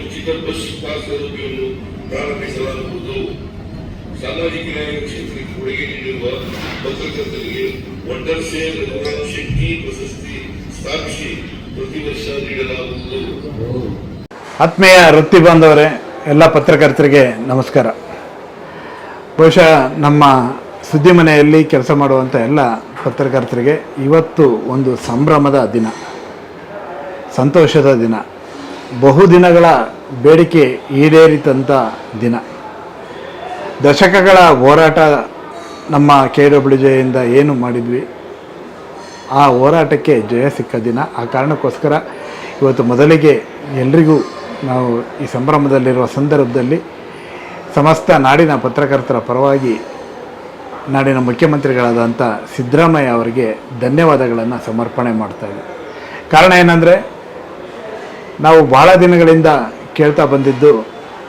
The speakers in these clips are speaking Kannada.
ಉಚಿತ ಬಸ್ ಪಾಸ್ ಸೌಲಭ್ಯವನ್ನು ಪ್ರಾರಂಭಿಸಲಾಗುವುದು. ಸಾಮಾಜಿಕ ನ್ಯಾಯ ಕ್ಷೇತ್ರಕ್ಕೆ ಕೊಡುಗೆ ನೀಡಿರುವ ಪತ್ರಕರ್ತರಿಗೆ ವಂಡರ್ಸೇ ರಘುರಾಮ್ ಶೆಟ್ಟಿ ಪ್ರಶಸ್ತಿ ಸ್ಥಾಪಿಸಿ ಪ್ರತಿ ವರ್ಷ ನೀಡಲಾಗುವುದು. ಆತ್ಮೀಯ ವೃತ್ತಿ ಬಾಂಧವರೇ, ಎಲ್ಲ ಪತ್ರಕರ್ತರಿಗೆ ನಮಸ್ಕಾರ. ಬಹುಶಃ ನಮ್ಮ ಸುದ್ದಿ ಮನೆಯಲ್ಲಿ ಕೆಲಸ ಮಾಡುವಂಥ ಎಲ್ಲ ಪತ್ರಕರ್ತರಿಗೆ ಇವತ್ತು ಒಂದು ಸಂಭ್ರಮದ ದಿನ, ಸಂತೋಷದ ದಿನ, ಬಹುದಿನಗಳ ಬೇಡಿಕೆ ಈಡೇರಿದಂಥ ದಿನ. ದಶಕಗಳ ಹೋರಾಟ ನಮ್ಮ KWJ ಇಂದ ಏನು ಮಾಡಿದ್ವಿ, ಆ ಹೋರಾಟಕ್ಕೆ ಜಯ ಸಿಕ್ಕ ದಿನ. ಆ ಕಾರಣಕ್ಕೋಸ್ಕರ ಇವತ್ತು ಮೊದಲಿಗೆ ಎಲ್ರಿಗೂ ನಾವು ಈ ಸಂಭ್ರಮದಲ್ಲಿರುವ ಸಂದರ್ಭದಲ್ಲಿ ಸಮಸ್ತ ನಾಡಿನ ಪತ್ರಕರ್ತರ ಪರವಾಗಿ ನಾಡಿನ ಮುಖ್ಯಮಂತ್ರಿಗಳಾದಂಥ ಸಿದ್ದರಾಮಯ್ಯ ಅವರಿಗೆ ಧನ್ಯವಾದಗಳನ್ನು ಸಮರ್ಪಣೆ ಮಾಡ್ತಾಯಿದ್ವಿ. ಕಾರಣ ಏನಂದರೆ, ನಾವು ಭಾಳ ದಿನಗಳಿಂದ ಕೇಳ್ತಾ ಬಂದಿದ್ದು,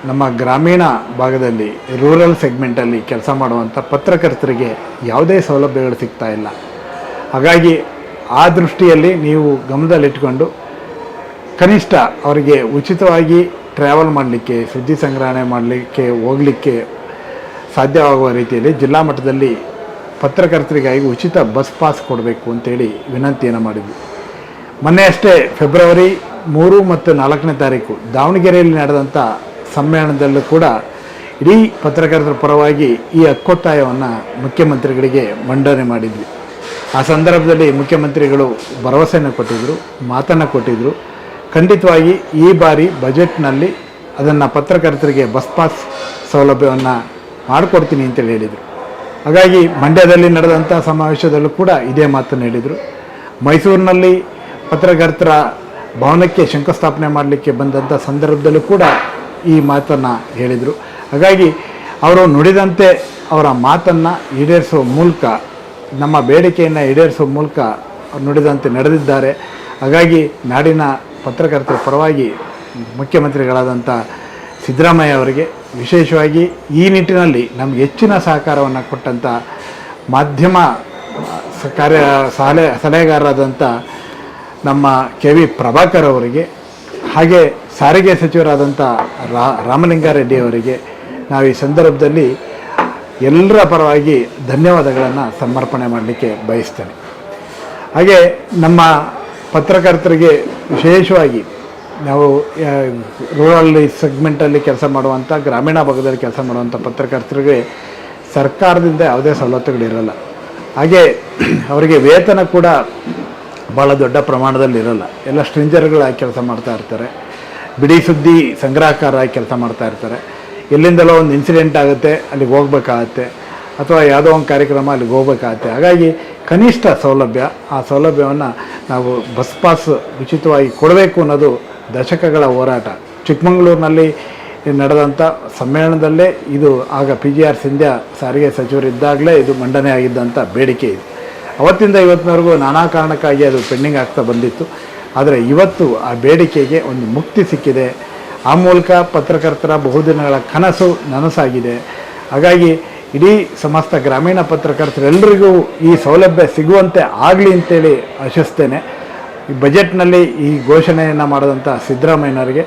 ನಮ್ಮ ಗ್ರಾಮೀಣ ಭಾಗದಲ್ಲಿ ರೂರಲ್ ಸೆಗ್ಮೆಂಟಲ್ಲಿ ಕೆಲಸ ಮಾಡುವಂಥ ಪತ್ರಕರ್ತರಿಗೆ ಯಾವುದೇ ಸೌಲಭ್ಯಗಳು ಸಿಗ್ತಾ ಇಲ್ಲ. ಹಾಗಾಗಿ ಆ ದೃಷ್ಟಿಯಲ್ಲಿ ನೀವು ಗಮನದಲ್ಲಿಟ್ಕೊಂಡು ಕನಿಷ್ಠ ಅವರಿಗೆ ಉಚಿತವಾಗಿ ಟ್ರಾವೆಲ್ ಮಾಡಲಿಕ್ಕೆ, ಸುದ್ದಿ ಸಂಗ್ರಹಣೆ ಮಾಡಲಿಕ್ಕೆ, ಹೋಗಲಿಕ್ಕೆ ಸಾಧ್ಯವಾಗುವ ರೀತಿಯಲ್ಲಿ ಜಿಲ್ಲಾ ಮಟ್ಟದಲ್ಲಿ ಪತ್ರಕರ್ತರಿಗಾಗಿ ಉಚಿತ ಬಸ್ ಪಾಸ್ ಕೊಡಬೇಕು ಅಂತೇಳಿ ವಿನಂತಿಯನ್ನು ಮಾಡಿದ್ವಿ. ಮೊನ್ನೆ ಅಷ್ಟೇ ಫೆಬ್ರವರಿ 3 ಮತ್ತು 4ನೇ ತಾರೀಕು ದಾವಣಗೆರೆಯಲ್ಲಿ ನಡೆದಂಥ ಸಮ್ಮೇಳನದಲ್ಲೂ ಕೂಡ ಇಡೀ ಪತ್ರಕರ್ತರ ಪರವಾಗಿ ಈ ಹಕ್ಕೊತ್ತಾಯವನ್ನು ಮುಖ್ಯಮಂತ್ರಿಗಳಿಗೆ ಮಂಡನೆ ಮಾಡಿದ್ವಿ. ಆ ಸಂದರ್ಭದಲ್ಲಿ ಮುಖ್ಯಮಂತ್ರಿಗಳು ಭರವಸೆಯನ್ನು ಕೊಟ್ಟಿದ್ದರು, ಮಾತನ್ನು ಕೊಟ್ಟಿದ್ದರು. ಖಂಡಿತವಾಗಿ ಈ ಬಾರಿ ಬಜೆಟ್ನಲ್ಲಿ ಅದನ್ನು ಪತ್ರಕರ್ತರಿಗೆ ಬಸ್ ಪಾಸ್ ಸೌಲಭ್ಯವನ್ನು ಮಾಡಿಕೊಡ್ತೀನಿ ಅಂತೇಳಿ ಹೇಳಿದರು. ಹಾಗಾಗಿ ಮಂಡ್ಯದಲ್ಲಿ ನಡೆದಂಥ ಸಮಾವೇಶದಲ್ಲೂ ಕೂಡ ಇದೇ ಮಾತನ್ನು ಹೇಳಿದರು. ಮೈಸೂರಿನಲ್ಲಿ ಪತ್ರಕರ್ತರ ಭವನಕ್ಕೆ ಶಂಕುಸ್ಥಾಪನೆ ಮಾಡಲಿಕ್ಕೆ ಬಂದಂಥ ಸಂದರ್ಭದಲ್ಲೂ ಕೂಡ ಈ ಮಾತನ್ನು ಹೇಳಿದರು. ಹಾಗಾಗಿ ಅವರು ನುಡಿದಂತೆ ಅವರ ಮಾತನ್ನು ಈಡೇರಿಸುವ ಮೂಲಕ, ನಮ್ಮ ಬೇಡಿಕೆಯನ್ನು ಈಡೇರಿಸುವ ಮೂಲಕ ನುಡಿದಂತೆ ನಡೆದಿದ್ದಾರೆ. ಹಾಗಾಗಿ ನಾಡಿನ ಪತ್ರಕರ್ತರ ಪರವಾಗಿ ಮುಖ್ಯಮಂತ್ರಿಗಳಾದಂಥ ಸಿದ್ದರಾಮಯ್ಯ ಅವರಿಗೆ ವಿಶೇಷವಾಗಿ ಈ ನಿಟ್ಟಿನಲ್ಲಿ ನಮಗೆ ಹೆಚ್ಚಿನ ಸಹಕಾರವನ್ನು ಕೊಟ್ಟಂಥ ಮಾಧ್ಯಮ ಸಲಹೆಗಾರರಾದಂಥ ನಮ್ಮ KV ಪ್ರಭಾಕರ್ ಅವರಿಗೆ, ಹಾಗೆ ಸಾರಿಗೆ ಸಚಿವರಾದಂಥ ರಾಮಲಿಂಗಾರೆಡ್ಡಿ ಅವರಿಗೆ ನಾವು ಈ ಸಂದರ್ಭದಲ್ಲಿ ಎಲ್ಲರ ಪರವಾಗಿ ಧನ್ಯವಾದಗಳನ್ನು ಸಮರ್ಪಣೆ ಮಾಡಲಿಕ್ಕೆ ಬಯಸ್ತೇನೆ. ಹಾಗೆ ನಮ್ಮ ಪತ್ರಕರ್ತರಿಗೆ ವಿಶೇಷವಾಗಿ ನಾವು ರೂರಲ್ ಸೆಗ್ಮೆಂಟಲ್ಲಿ ಕೆಲಸ ಮಾಡುವಂಥ, ಗ್ರಾಮೀಣ ಭಾಗದಲ್ಲಿ ಕೆಲಸ ಮಾಡುವಂಥ ಪತ್ರಕರ್ತರಿಗೆ ಸರ್ಕಾರದಿಂದ ಯಾವುದೇ ಸವಲತ್ತುಗಳಿರಲ್ಲ. ಹಾಗೆ ಅವರಿಗೆ ವೇತನ ಕೂಡ ಭಾಳ ದೊಡ್ಡ ಪ್ರಮಾಣದಲ್ಲಿ ಇರಲ್ಲ. ಎಲ್ಲ ಸ್ಟ್ರಿಂಜರ್ಗಳಾಗಿ ಕೆಲಸ ಮಾಡ್ತಾ ಇರ್ತಾರೆ, ಬಿಡಿ ಸುದ್ದಿ ಸಂಗ್ರಹಕಾರರಾಗಿ ಕೆಲಸ ಮಾಡ್ತಾ ಇರ್ತಾರೆ. ಎಲ್ಲಿಂದಲೋ ಒಂದು ಇನ್ಸಿಡೆಂಟ್ ಆಗುತ್ತೆ, ಅಲ್ಲಿಗೆ ಹೋಗ್ಬೇಕಾಗತ್ತೆ, ಅಥವಾ ಯಾವುದೋ ಒಂದು ಕಾರ್ಯಕ್ರಮ ಅಲ್ಲಿಗೆ ಹೋಗ್ಬೇಕಾಗತ್ತೆ. ಹಾಗಾಗಿ ಕನಿಷ್ಠ ಸೌಲಭ್ಯ, ಆ ಸೌಲಭ್ಯವನ್ನು ನಾವು ಬಸ್ ಪಾಸ್ ಉಚಿತವಾಗಿ ಕೊಡಬೇಕು ಅನ್ನೋದು ದಶಕಗಳ ಹೋರಾಟ. ಚಿಕ್ಕಮಗಳೂರಿನಲ್ಲಿ ನಡೆದಂಥ ಸಮ್ಮೇಳನದಲ್ಲೇ ಇದು ಆಗ PGR ಸಿಂಧ್ಯಾ ಸಾರಿಗೆ ಸಚಿವರಿದ್ದಾಗಲೇ ಇದು ಮಂಡನೆ ಆಗಿದ್ದಂಥ ಬೇಡಿಕೆ ಇದೆ. ಅವತ್ತಿಂದ ಇವತ್ತಿನವರೆಗೂ ನಾನಾ ಕಾರಣಕ್ಕಾಗಿ ಅದು ಪೆಂಡಿಂಗ್ ಆಗ್ತಾ ಬಂದಿತ್ತು. ಆದರೆ ಇವತ್ತು ಆ ಬೇಡಿಕೆಗೆ ಒಂದು ಮುಕ್ತಿ ಸಿಕ್ಕಿದೆ. ಆ ಮೂಲಕ ಪತ್ರಕರ್ತರ ಬಹುದಿನಗಳ ಕನಸು ನನಸಾಗಿದೆ. ಹಾಗಾಗಿ ಇಡೀ ಸಮಸ್ತ ಗ್ರಾಮೀಣ ಪತ್ರಕರ್ತರೆಲ್ಲರಿಗೂ ಈ ಸೌಲಭ್ಯ ಸಿಗುವಂತೆ ಆಗಲಿ ಅಂತೇಳಿ ಆಶಿಸ್ತೇನೆ. ಈ ಬಜೆಟ್ನಲ್ಲಿ ಈ ಘೋಷಣೆಯನ್ನು ಮಾಡಿದಂಥ ಸಿದ್ದರಾಮಯ್ಯನವರಿಗೆ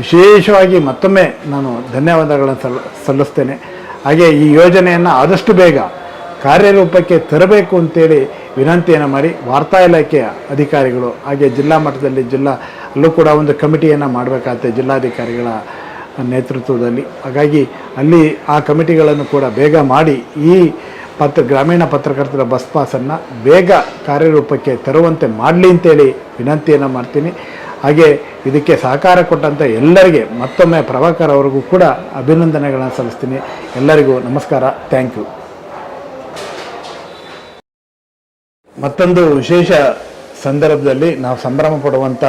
ವಿಶೇಷವಾಗಿ ಮತ್ತೊಮ್ಮೆ ನಾನು ಧನ್ಯವಾದಗಳನ್ನು ಸಲ್ಲಿಸ್ತೇನೆ. ಹಾಗೆ ಈ ಯೋಜನೆಯನ್ನು ಆದಷ್ಟು ಬೇಗ ಕಾರ್ಯರೂಪಕ್ಕೆ ತರಬೇಕು ಅಂತೇಳಿ ವಿನಂತಿಯನ್ನು ಮಾಡಿ ವಾರ್ತಾ ಇಲಾಖೆಯ ಅಧಿಕಾರಿಗಳು, ಹಾಗೆ ಜಿಲ್ಲಾ ಮಟ್ಟದಲ್ಲಿ ಅಲ್ಲೂ ಕೂಡ ಒಂದು ಕಮಿಟಿಯನ್ನು ಮಾಡಬೇಕಾಗುತ್ತೆ ಜಿಲ್ಲಾಧಿಕಾರಿಗಳ ನೇತೃತ್ವದಲ್ಲಿ. ಹಾಗಾಗಿ ಅಲ್ಲಿ ಆ ಕಮಿಟಿಗಳನ್ನು ಕೂಡ ಬೇಗ ಮಾಡಿ ಈ ಗ್ರಾಮೀಣ ಪತ್ರಕರ್ತರ ಬಸ್ ಪಾಸನ್ನು ಬೇಗ ಕಾರ್ಯರೂಪಕ್ಕೆ ತರುವಂತೆ ಮಾಡಲಿ ಅಂತೇಳಿ ವಿನಂತಿಯನ್ನು ಮಾಡ್ತೀನಿ. ಹಾಗೆ ಇದಕ್ಕೆ ಸಹಕಾರ ಕೊಟ್ಟಂಥ ಎಲ್ಲರಿಗೆ ಮತ್ತೊಮ್ಮೆ ಪ್ರಭಾಕರ್ ಅವರಿಗೂ ಕೂಡ ಅಭಿನಂದನೆಗಳನ್ನು ಸಲ್ಲಿಸ್ತೀನಿ. ಎಲ್ಲರಿಗೂ ನಮಸ್ಕಾರ, ಥ್ಯಾಂಕ್ ಯು. ಮತ್ತೊಂದು ವಿಶೇಷ ಸಂದರ್ಭದಲ್ಲಿ ನಾವು ಸಂಭ್ರಮ ಪಡುವಂಥ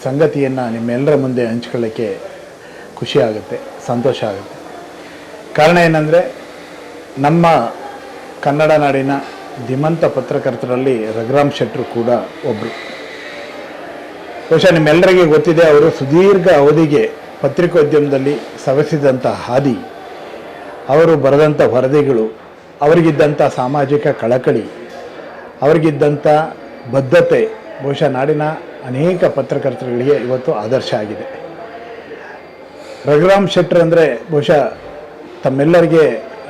ಸಂಗತಿಯನ್ನು ನಿಮ್ಮೆಲ್ಲರ ಮುಂದೆ ಹಂಚ್ಕೊಳ್ಳೋಕ್ಕೆ ಖುಷಿ ಆಗುತ್ತೆ, ಸಂತೋಷ ಆಗುತ್ತೆ. ಕಾರಣ ಏನಂದರೆ, ನಮ್ಮ ಕನ್ನಡ ನಾಡಿನ ಧೀಮಂತ ಪತ್ರಕರ್ತರಲ್ಲಿ ರಘುರಾಮ್ ಶೆಟ್ಟರು ಕೂಡ ಒಬ್ಬರು. ಬಹುಶಃ ನಿಮ್ಮೆಲ್ಲರಿಗೆ ಗೊತ್ತಿದೆ, ಅವರು ಸುದೀರ್ಘ ಅವಧಿಗೆ ಪತ್ರಿಕೋದ್ಯಮದಲ್ಲಿ ಸವೆಸಿದಂಥ ಹಾದಿ, ಅವರು ಬರೆದಂಥ ವರದಿಗಳು, ಅವರಿಗಿದ್ದಂಥ ಸಾಮಾಜಿಕ ಕಳಕಳಿ, ಅವರಿಗಿದ್ದಂಥ ಬದ್ಧತೆ ಬಹುಶಃ ನಾಡಿನ ಅನೇಕ ಪತ್ರಕರ್ತರುಗಳಿಗೆ ಇವತ್ತು ಆದರ್ಶ ಆಗಿದೆ. ರಘುರಾಮ್ ಶೆಟ್ಟರ್ ಅಂದರೆ ಬಹುಶಃ ತಮ್ಮೆಲ್ಲರಿಗೆ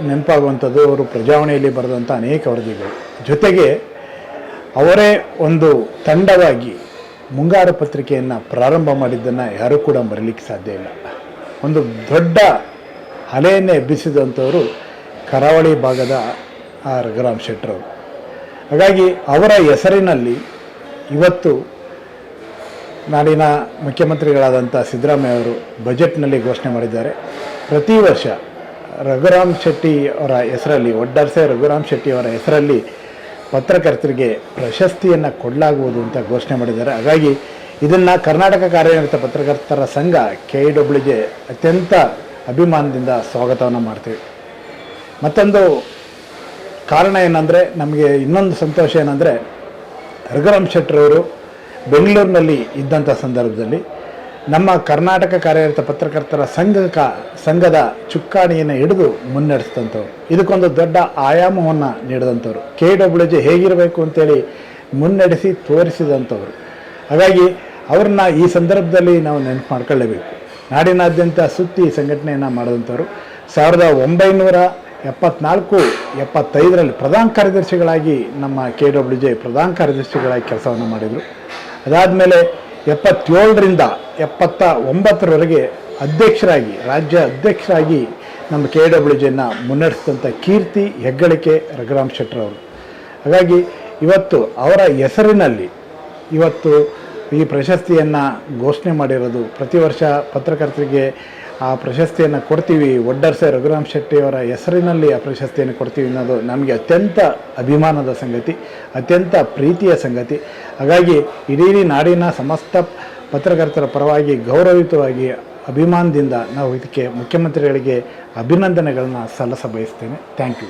ನೆನಪಾಗುವಂಥದ್ದು ಅವರು ಪ್ರಜಾವಾಣಿಯಲ್ಲಿ ಬರೆದಂಥ ಅನೇಕ ವರದಿಗಳು. ಜೊತೆಗೆ ಅವರೇ ಒಂದು ತಂಡವಾಗಿ ಮುಂಗಾರು ಪತ್ರಿಕೆಯನ್ನು ಪ್ರಾರಂಭ ಮಾಡಿದ್ದನ್ನು ಯಾರೂ ಕೂಡ ಮರೀಲಿಕ್ಕೆ ಸಾಧ್ಯ ಇಲ್ಲ. ಒಂದು ದೊಡ್ಡ ಅಲೆಯನ್ನೇ ಎಬ್ಬಿಸಿದಂಥವರು ಕರಾವಳಿ ಭಾಗದ ರಘುರಾಮ್ ಶೆಟ್ಟರ್ ಅವರು. ಹಾಗಾಗಿ ಅವರ ಹೆಸರಿನಲ್ಲಿ ಇವತ್ತು ನಾಡಿನ ಮುಖ್ಯಮಂತ್ರಿಗಳಾದಂಥ ಸಿದ್ದರಾಮಯ್ಯ ಅವರು ಬಜೆಟ್ನಲ್ಲಿ ಘೋಷಣೆ ಮಾಡಿದ್ದಾರೆ. ಪ್ರತಿ ವರ್ಷ ರಘುರಾಮ್ ಶೆಟ್ಟಿ ಅವರ ಹೆಸರಲ್ಲಿ, ಒಡ್ಡರ್ಸೆ ರಘುರಾಮ್ ಶೆಟ್ಟಿ ಅವರ ಹೆಸರಲ್ಲಿ ಪತ್ರಕರ್ತರಿಗೆ ಪ್ರಶಸ್ತಿಯನ್ನು ಕೊಡಲಾಗುವುದು ಅಂತ ಘೋಷಣೆ ಮಾಡಿದ್ದಾರೆ. ಹಾಗಾಗಿ ಇದನ್ನು ಕರ್ನಾಟಕ ಕಾರ್ಯನಿರತ ಪತ್ರಕರ್ತರ ಸಂಘ KIWJ ಅತ್ಯಂತ ಅಭಿಮಾನದಿಂದ ಸ್ವಾಗತವನ್ನು ಮಾಡ್ತೀವಿ. ಮತ್ತೊಂದು ಕಾರಣ ಏನಂದರೆ, ನಮಗೆ ಇನ್ನೊಂದು ಸಂತೋಷ ಏನಂದರೆ, ರಘುರಾಮ್ ಶೆಟ್ಟರ್ ಅವರು ಬೆಂಗಳೂರಿನಲ್ಲಿ ಇದ್ದಂಥ ಸಂದರ್ಭದಲ್ಲಿ ನಮ್ಮ ಕರ್ನಾಟಕ ಕಾರ್ಯನಿರತ ಪತ್ರಕರ್ತರ ಸಂಘದ ಚುಕ್ಕಾಣಿಯನ್ನು ಹಿಡಿದು ಮುನ್ನಡೆಸಿದಂಥವ್ರು, ಇದಕ್ಕೊಂದು ದೊಡ್ಡ ಆಯಾಮವನ್ನು ನೀಡಿದಂಥವ್ರು, KIWJ ಹೇಗಿರಬೇಕು ಅಂತೇಳಿ ಮುನ್ನಡೆಸಿ ತೋರಿಸಿದಂಥವ್ರು. ಹಾಗಾಗಿ ಅವ್ರನ್ನ ಈ ಸಂದರ್ಭದಲ್ಲಿ ನಾವು ನೆನಪು ಮಾಡ್ಕೊಳ್ಳೇಬೇಕು. ನಾಡಿನಾದ್ಯಂತ ಸುತ್ತಿ ಸಂಘಟನೆಯನ್ನು ಮಾಡಿದಂಥವ್ರು 1974-75ರಲ್ಲಿ ಪ್ರಧಾನ ಕಾರ್ಯದರ್ಶಿಗಳಾಗಿ ನಮ್ಮ KIWJ ಪ್ರಧಾನ ಕಾರ್ಯದರ್ಶಿಗಳಾಗಿ ಕೆಲಸವನ್ನು ಮಾಡಿದರು. ಅದಾದಮೇಲೆ 77ರಿಂದ 79ರವರೆಗೆ ರಾಜ್ಯ ಅಧ್ಯಕ್ಷರಾಗಿ ನಮ್ಮ KIWJನ ಮುನ್ನಡೆಸಿದಂಥ ಕೀರ್ತಿ, ಹೆಗ್ಗಳಿಕೆ ರಘುರಾಮ್ ಶೆಟ್ಟರ್ ಅವರು. ಹಾಗಾಗಿ ಇವತ್ತು ಅವರ ಹೆಸರಿನಲ್ಲಿ ಇವತ್ತು ಈ ಪ್ರಶಸ್ತಿಯನ್ನು ಘೋಷಣೆ ಮಾಡಿರೋದು, ಪ್ರತಿ ವರ್ಷ ಪತ್ರಕರ್ತರಿಗೆ ಆ ಪ್ರಶಸ್ತಿಯನ್ನು ಕೊಡ್ತೀವಿ, ಒಡ್ಡರ್ಸೆ ರಘುರಾಮ್ ಶೆಟ್ಟಿ ಅವರ ಹೆಸರಿನಲ್ಲಿ ಆ ಪ್ರಶಸ್ತಿಯನ್ನು ಕೊಡ್ತೀವಿ ಅನ್ನೋದು ನಮಗೆ ಅತ್ಯಂತ ಅಭಿಮಾನದ ಸಂಗತಿ, ಅತ್ಯಂತ ಪ್ರೀತಿಯ ಸಂಗತಿ. ಹಾಗಾಗಿ ಇಡೀ ನಾಡಿನ ಸಮಸ್ತ ಪತ್ರಕರ್ತರ ಪರವಾಗಿ ಗೌರವಿತವಾಗಿ ಅಭಿಮಾನದಿಂದ ನಾವು ಇದಕ್ಕೆ ಮುಖ್ಯಮಂತ್ರಿಗಳಿಗೆ ಅಭಿನಂದನೆಗಳನ್ನ ಸಲ್ಲಿಸ ಬಯಸ್ತೇನೆ. Thank you.